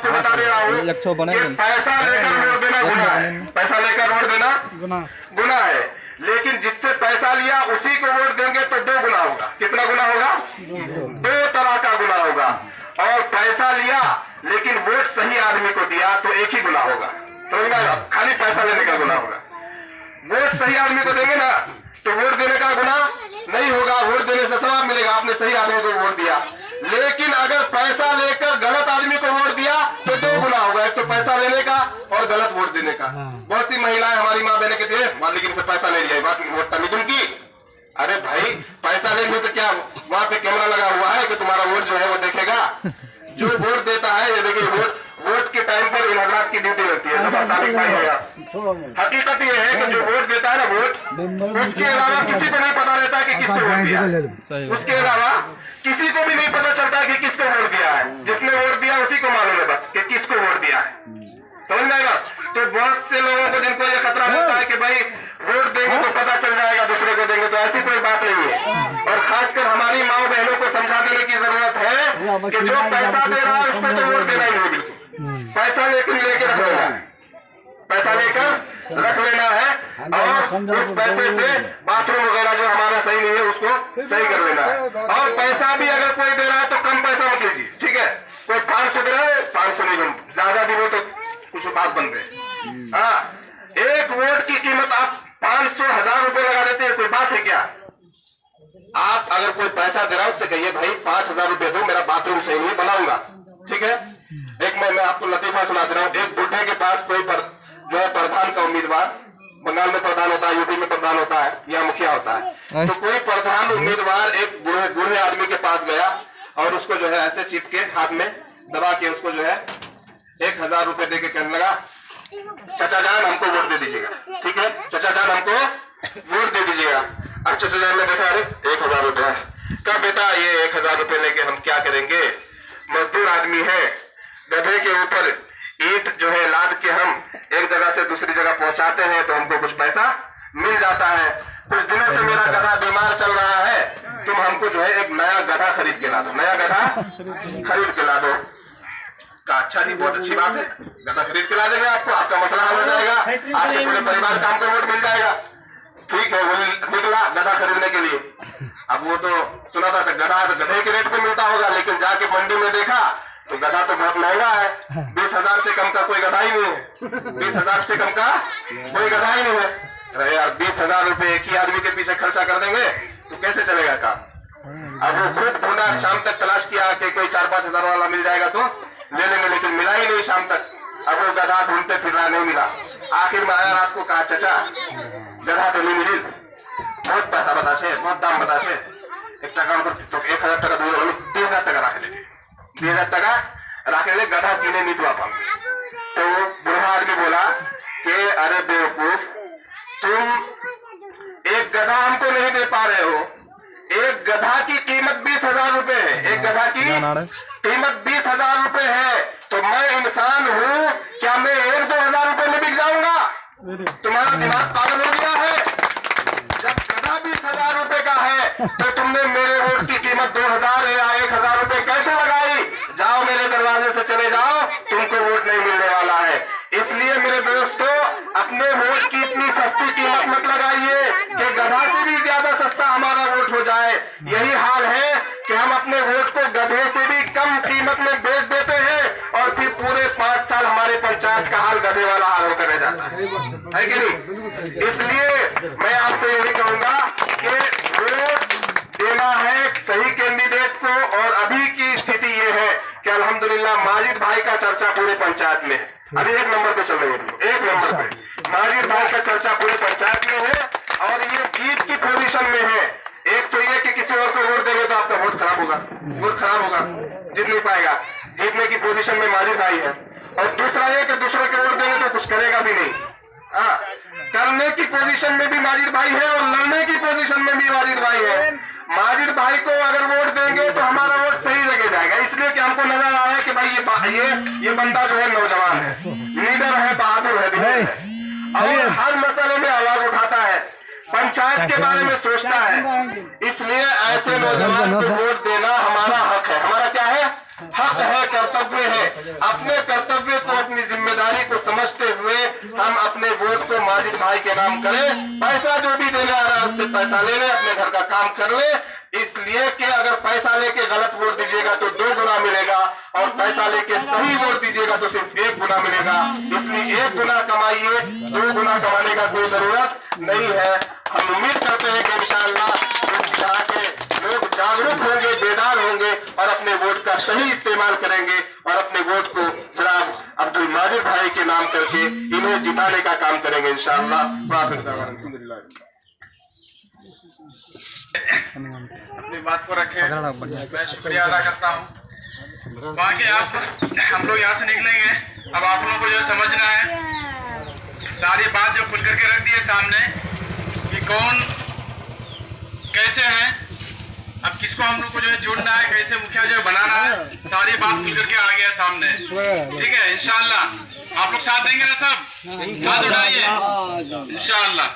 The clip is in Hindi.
आपको बता दे रहा हूँ कि पैसा लेकर वोट देना गुनाह है, पैसा लेकर वोट देना गुनाह है, लेकिन जिससे पैसा लिया उसी को वोट देंगे तो 2 गुना होगा। कितना गुना होगा? 2 तरह का गुना होगा। और पैसा लिया लेकिन वोट सही आदमी को दिया तो 1 ही गुना होगा। समझ में आया? खाली पैसा लेने का गुना होगा। वोट सही आदमी को देंगे ना तो वोट देने का गुना नहीं होगा, वोट देने से सवाब मिलेगा, आपने सही आदमी को वोट दिया। लेकिन अगर पैसा लेकर गलत आदमी को वोट दिया तो 2 गुना होगा, एक तो पैसा लेने का और गलत वोट देने का। बहुत सी महिलाएं हमारी माँ बहने के थे, लेकिन से पैसा ले लिया, बात वोट करनी उनकी। अरे भाई पैसा लेंगे तो क्या वहाँ पे कैमरा लगा हुआ है कि तुम्हारा वोट जो है वो देखेगा? जो वोट देता है, ये देखिए वोट के टाइम पर इन हजरात की ड्यूटी रहती है, सब साबित भाई होगा। हकीकत ये है कि जो वोट देता है ना वोट, उसके अलावा किसी को नहीं पता रहता है कि किसको वोट दिया, उसके अलावा किसी को भी नहीं पता चलता कि किसको वोट दिया है। जिसने वोट दिया उसी को मालूम है बस कि किसको वोट दिया है। समझ में आएगा? तो बहुत से लोगों को जिनको ये खतरा रहता है कि भाई वोट देंगे तो पता चल जाएगा, दूसरे को देंगे, तो ऐसी कोई बात नहीं है। और खासकर हमारी माँ बहनों को समझा देने की जरूरत है कि जो पैसा दे रहा है उसको तो वोट देना ही नहीं, बिल्कुल पैसा लेकर रख लेना है, पैसा लेकर रख लेना है और उस पैसे से बाथरूम वगैरह जो हमारा सही नहीं है उसको सही कर लेना है। और पैसा भी अगर कोई दे रहा है तो कम पैसा मत लीजिए, ठीक है? कोई 500 दे रहा है, 500 नहीं, ज्यादा दी वो तो कुछ बात बन गई। हाँ, 1 वोट की कीमत आप 500 1000 रुपए लगा देते हैं, कोई बात है क्या? आप अगर कोई पैसा दे रहा है उससे कहिए भाई 5000 रुपए दो, मेरा बाथरूम सही नहीं बनाऊंगा, ठीक है? एक मैं आपको लतीफा सुना दे रहा हूँ। एक बुढ़े के पास कोई जो है प्रधान का उम्मीदवार, बंगाल में प्रधान होता है, यूपी में प्रधान होता है, यहाँ मुखिया होता है, तो कोई प्रधान उम्मीदवार एक बूढ़े आदमी के पास गया और उसको जो है ऐसे चिपके हाथ में दबा के उसको जो है 1000 रुपए दे के कहने लगा, चाचा जान हमको वोट दे दीजिएगा, ठीक है? चाचा जान हमको वोट दे दीजिएगा। अब चाचा जान ने देखा, अरे 1000 रुपए, कहा बेटा ये 1000 रुपए लेके हम क्या करेंगे? मजदूर आदमी है, गधे के ऊपर ईंट जो है लाद के हम एक जगह से दूसरी जगह पहुंचाते हैं तो हमको कुछ पैसा मिल जाता है। कुछ दिनों से मेरा गधा बीमार चल रहा है, तुम हमको जो है एक नया गधा खरीद के ला दो, नया गधा खरीद के ला दो। का अच्छा जी, बहुत अच्छी बात है, गधा खरीद के ला देंगे आपको, आपका मसला हल हो जाएगा, आपके पूरे परिवार का हमको वोट मिल जाएगा। ठीक है, वो निकला गधा खरीदने के लिए। अब वो तो सुना था गधा तो गधे के रेट पे मिलता होगा, लेकिन जाके मंडी में देखा तो गधा तो बहुत महंगा है, 20,000 से कम का कोई गधा ही नहीं है, 20,000 से कम का कोई गधा ही नहीं है। अरे यार 20,000 रुपए एक ही आदमी के पीछे खर्चा कर देंगे तो कैसे चलेगा काम? अब वो खूब ढूंढा, शाम तक तलाश किया कि कोई 4-5 हजार वाला मिल जाएगा तो ले लेंगे, लेकिन मिला ही नहीं शाम तक। अब वो गधा ढूंढते फिर रहा, नहीं मिला। आखिर में आया रात को, कहा चाचा गधा तो नहीं मिली, बहुत पैसा बता छे, बहुत दाम बता छे, एक टका तो 1000 टका 20,000 टका रख ले, 20,000 टका रख ले, गधा किने नहीं तो आप। तो बुढ़ा आदमी बोला कि अरे बेवकूफ, तुम एक गधा हमको नहीं दे पा रहे हो, एक गधा की कीमत 20,000 रुपए है, एक गधा की कीमत 20,000 रुपए है, तो मैं इंसान हूँ, क्या मैं 1-2 हजार रुपए में बिक जाऊंगा? तुम्हारा दिमाग पागल हो गया है। जब गधा 20,000 रुपए का है तो तुमने मेरे वोट की कीमत 2,000 या 1,000 रुपए कैसे लगाई? जाओ मेरे दरवाजे से चले जाओ, तुमको वोट नहीं मिलने वाला है। इसलिए मेरे दोस्तों, अपने वोट की इतनी सस्ती कीमत मत लगाइए कि गधा से भी ज्यादा सस्ता हमारा वोट हो जाए। यही हाल है कि हम अपने वोट को गधे से भी कम कीमत में बेच देते हैं और फिर पूरे 5 साल हमारे पंचायत का हाल गधे वाला हाल होकर रह जाता है कि नहीं? इसलिए मैं आपसे यही कहूंगा कि वोट देना है सही कैंडिडेट को। और अभी की स्थिति ये है कि अल्हम्दुलिल्लाह माजिद भाई का चर्चा पूरे पंचायत में है, अभी 1 नंबर पे चल रही है, 1 नंबर पे माजिद भाई का चर्चा पूरे पंचायत में है और ये जीत की पोजीशन में है। एक तो ये कि किसी और को वोट देंगे तो आपका वोट खराब होगा, वोट खराब होगा, जीत नहीं पाएगा, जीतने की पोजीशन में माजिद भाई है। और दूसरा ये कि दूसरों के वोट देंगे तो कुछ करेगा भी नहीं। करने की पोजीशन में भी माजिद भाई है और लड़ने की पोजीशन में भी माजिद भाई है। माजिद भाई को अगर वोट देंगे तो हमारा वोट सही जगह जाएगा, इसलिए कि हमको नजर आ रहा है कि भाई ये बंदा जो है नौजवान है, लीडर है, बहादुर है, और हर मसले में आवाज उठाता है, पंचायत के बारे में सोचता है। इसलिए ऐसे नौजवान को वोट देना हमारा हक है। है, हमारा क्या है, हक है, कर्तव्य है। अपने कर्तव्य को, अपनी जिम्मेदारी को समझते हुए हम अपने वोट को माजिद भाई के नाम करें। पैसा जो भी देने आ रहा है उससे पैसा ले ले, अपने घर का काम कर ले, इसलिए कि अगर पैसा लेके गलत वोट दीजिएगा तो 2 गुना मिलेगा, और पैसा लेके सही वोट दीजिएगा तो सिर्फ 1 गुना मिलेगा। इसलिए 1 गुना कमाइए, 2 गुना कमाने का कोई जरूरत नहीं है। हम उम्मीद करते हैं कि इंशाअल्लाह इस तरह के लोग जागरूक होंगे, बेदार होंगे और अपने वोट का सही इस्तेमाल करेंगे और अपने वोट को जनाब अब्दुल माजिद भाई के नाम करके इन्हें जिताने का काम करेंगे इंशाअल्लाह। अपनी बात को रखें, मैं शुक्रिया अदा करता हूँ। बाकी आप हम लोग यहाँ से निकलेंगे, अब आप लोगों को जो समझना है सारी बात जो खुल करके रख दी है सामने कि कौन कैसे है, अब किसको हम लोग को जो है चुनना है, कैसे मुखिया जो है बनाना है, सारी बात खुल करके आ गया सामने। ठीक है, इंशाअल्लाह आप लोग साथ देंगे ना, सब साथ उठाइए इंशाअल्लाह।